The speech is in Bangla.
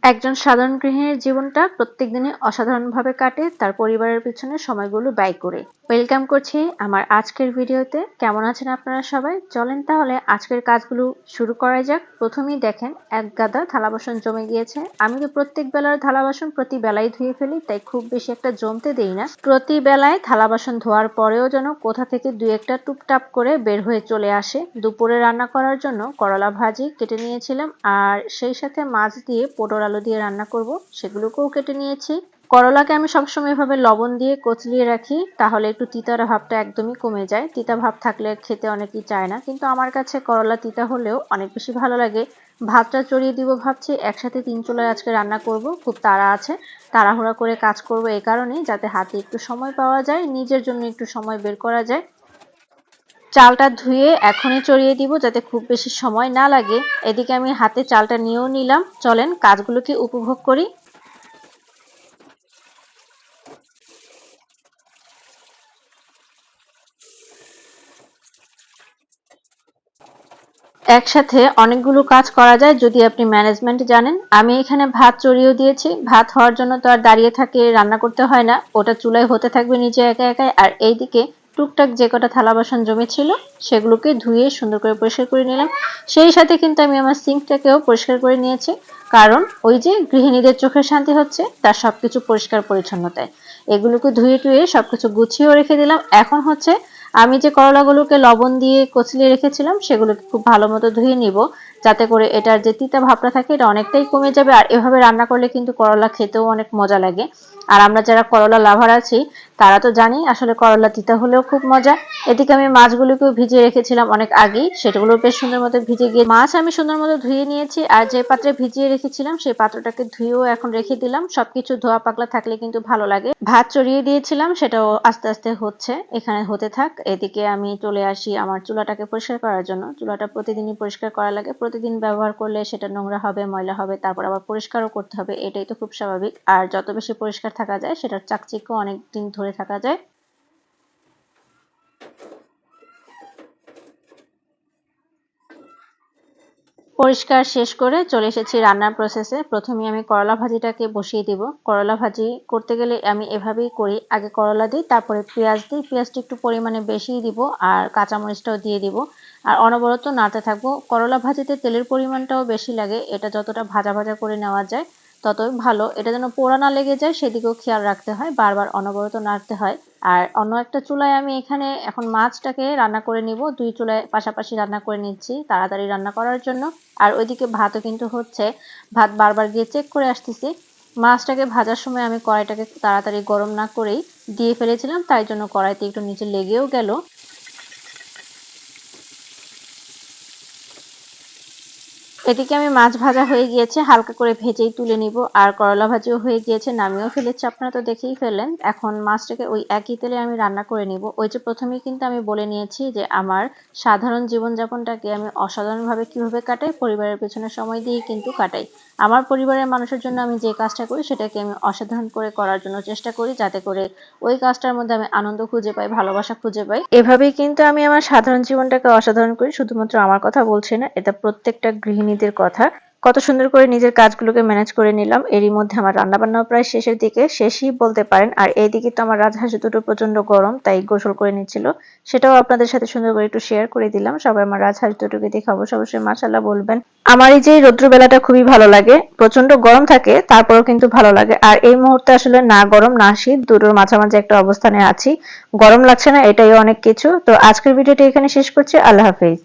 একজন সাধারণ গৃহিণীর জীবনটা প্রত্যেকদিনই অসাধারণভাবে কাটে তার পরিবারের পিছনে সময়গুলো ব্যয় করে। ওয়েলকাম করছি আমার আজকের ভিডিওতে। কেমন আছেন আপনারা সবাই? চলেন তাহলে আজকের কাজগুলো শুরু করা যাক। প্রথমেই দেখেন এক গাদা থালা বাসন জমে গিয়েছে। আমি তো প্রত্যেক বেলার থালা বাসন প্রতি বেলায় ধুয়ে ফেলি, তাই খুব বেশি একটা জমতে দেই না। প্রতি বেলায় থালা বাসন ধোয়ার পরেও যেন কোথা থেকে দুই একটা টুপটাপ করে বের হয়ে চলে আসে। দুপুরে রান্না করার জন্য করলা ভাজি কেটে নিয়েছিলাম, আর সেই সাথে মাছ দিয়ে পটল আলু দিয়ে রান্না করব, সেগুলোকেও কেটে নিয়েছি। করলাকে আমি সবসময় এভাবে লবণ দিয়ে কচলিয়ে রাখি, তাহলে একটু তিতার ভাবটা একদমই কমে যায়। তিতা ভাব থাকলে খেতে অনেকেই চায় না, কিন্তু আমার কাছে করলা তিতা হলেও অনেক বেশি ভালো লাগে। ভাতটা চড়িয়ে দিব ভাবছি, একসাথে 3 চুলায় আজকে রান্না করব। খুব তাড়া আছে, তাড়াহুড়া করে কাজ করব এই কারণেই, যাতে হাতে একটু সময় পাওয়া যায়, নিজের জন্য একটু সময় বের করা যায়। চালটা ধুয়ে এখনই চড়িয়ে দিব যাতে খুব বেশি সময় না লাগে। এদিকে আমি হাতে চালটা নিয়েও নিলাম। চলেন কাজগুলোকে উপভোগ করি। একসাথে অনেকগুলো কাজ করা যায় যদি আপনি ম্যানেজমেন্ট জানেন। আমি এখানে ভাত চড়িয়েও দিয়েছি। ভাত হওয়ার জন্য তো আর দাঁড়িয়ে থাকে রান্না করতে হয় না, ওটা চুলায় হতে থাকবে নিচে একা একাই। আর এইদিকে টুকটাক যে কটা থালা বাসন জমেছিল সেগুলোকে ধুয়ে সুন্দর করে পরিষ্কার করে নিলাম। সেই সাথে কিন্তু আমি আমার সিঙ্কটাকেও পরিষ্কার করে নিয়েছি, কারণ ওই যে গৃহিণীদের চোখের শান্তি হচ্ছে তার সবকিছু পরিষ্কার পরিচ্ছন্নতায়। এগুলোকে ধুয়ে টুয়ে সবকিছু গুছিয়েও রেখে দিলাম। এখন হচ্ছে আমি যে করলাগুলোকে লবণ দিয়ে কচলিয়ে রেখেছিলাম সেগুলোকে খুব ভালো মতো ধুয়ে নিব, যাতে করে এটার যে তিতা ভাবটা থাকে এটা অনেকটাই কমে যাবে। আর এভাবে রান্না করলে কিন্তু করলা খেতেও অনেক মজা লাগে। আর আমরা যারা করলা লাভার আছি তারা তো জানি আসলে করলা তিতা হলেও খুব মজা। এদিকে আমি মাছগুলোকেও ভিজিয়ে রেখেছিলাম অনেক আগেই, সেগুলো বেশ সুন্দর মতো ভিজে গিয়ে মাছ আমি সুন্দর মতো ধুয়ে নিয়েছি। আর যে পাত্রে ভিজিয়ে রেখেছিলাম সেই পাত্রটাকে ধুয়েও এখন রেখে দিলাম। সবকিছু ধোয়া পাকলা থাকলে কিন্তু ভালো লাগে। ভাত চড়িয়ে দিয়েছিলাম, সেটাও আস্তে আস্তে হচ্ছে, এখানে হতে থাক। এদিকে আমি চলে আসি আমার চুলাটাকে পরিষ্কার করার জন্য। চুলাটা প্রতিদিনই পরিষ্কার করা লাগে, প্রতিদিন ব্যবহার করলে সেটা নোংরা হবে, ময়লা হবে, তারপর আবার পরিষ্কারও করতে হবে, এটাই তো খুব স্বাভাবিক। আর যত বেশি পরিষ্কার থাকা যায় সেটার চাকচিক্য অনেক দিন ধরে থাকা যায়। পরিষ্কার শেষ করে চলে এসেছি রান্নার প্রসেসে। প্রথমে আমি করলা ভাজিটাকে বসিয়ে দিব। করলা ভাজি করতে গেলে আমি এভাবেই করি, আগে করলা দিই, তারপরে পেঁয়াজ দিই। পেঁয়াজটা একটু পরিমাণে বেশিই দিব, আর কাঁচামরিচটাও দিয়ে দিব, আর অনবরত নাড়তে থাকবো। করলা ভাজিতে তেলের পরিমাণটাও বেশি লাগে, এটা যতটা ভাজা ভাজা করে নেওয়া যায় ততই ভালো। এটা যেন পোড়া না লেগে যায় সেদিকেও খেয়াল রাখতে হয়, বারবার অনবরত নাড়তে হয়। আর অন্য একটা চুলায় আমি এখানে এখন মাছটাকে রান্না করে নিব। 2 চুলায় পাশাপাশি রান্না করে নিচ্ছি তাড়াতাড়ি রান্না করার জন্য। আর ওইদিকে ভাতও কিন্তু হচ্ছে, ভাত বারবার গিয়ে চেক করে আসতেছি। মাছটাকে ভাজার সময় আমি কড়াইটাকে তাড়াতাড়ি গরম না করেই দিয়ে ফেলেছিলাম, তাই জন্য কড়াইতে একটু নিচে লেগেও গেল। এদিকে আমি মাছ ভাজা হয়ে গিয়েছে, হালকা করে ভেজেই তুলে নিব। আর করলা ভাজিও হয়ে গিয়েছে, নামিয়েও ফেলেছি, আপনারা তো দেখেই ফেললেন। এখন মাছটাকে ওই একই তেলে আমি রান্না করে নিব। ওই যে প্রথমেই কিন্তু আমি বলে নিয়েছি যে আমার সাধারণ জীবনযাপনটাকে আমি অসাধারণভাবে কিভাবে কাটাই, পরিবারের পেছনে সময় দিয়ে কিন্তু কাটাই। আমার পরিবারের মানুষের জন্য আমি যে কাজটা করি সেটাকে আমি অসাধারণ করে করার জন্য চেষ্টা করি, যাতে করে ওই কাজটার মধ্যে আমি আনন্দ খুঁজে পাই, ভালোবাসা খুঁজে পাই। এভাবেই কিন্তু আমি আমার সাধারণ জীবনটাকে অসাধারণ করি। শুধুমাত্র আমার কথা বলছি না, এটা প্রত্যেকটা গৃহিণীদের কথা। কত সুন্দর করে নিজের কাজগুলোকে ম্যানেজ করে নিলাম। এরই মধ্যে আমার রান্না বান্নাও প্রায় শেষের দিকে, শেষই বলতে পারেন। আর এইদিকে তো আমার রাজহাঁস দুটো প্রচন্ড গরম, তাই গোসল করে নিচ্ছিল, সেটাও আপনাদের সাথে সুন্দর করে একটু শেয়ার করে দিলাম। সবাই আমার রাজহাঁস দুটোকে দেখে অবশ্যই মাশাআল্লাহ বলবেন। আমার এই যে রৌদ্র বেলাটা খুবই ভালো লাগে, প্রচন্ড গরম থাকে তারপরেও কিন্তু ভালো লাগে। আর এই মুহূর্তে আসলে না গরম না শীত, দুটোর মাঝামাঝি একটা অবস্থানে আছি। গরম লাগছে না, এটাই অনেক কিছু। তো আজকের ভিডিওটি এখানে শেষ করছি। আল্লাহ হাফেজ।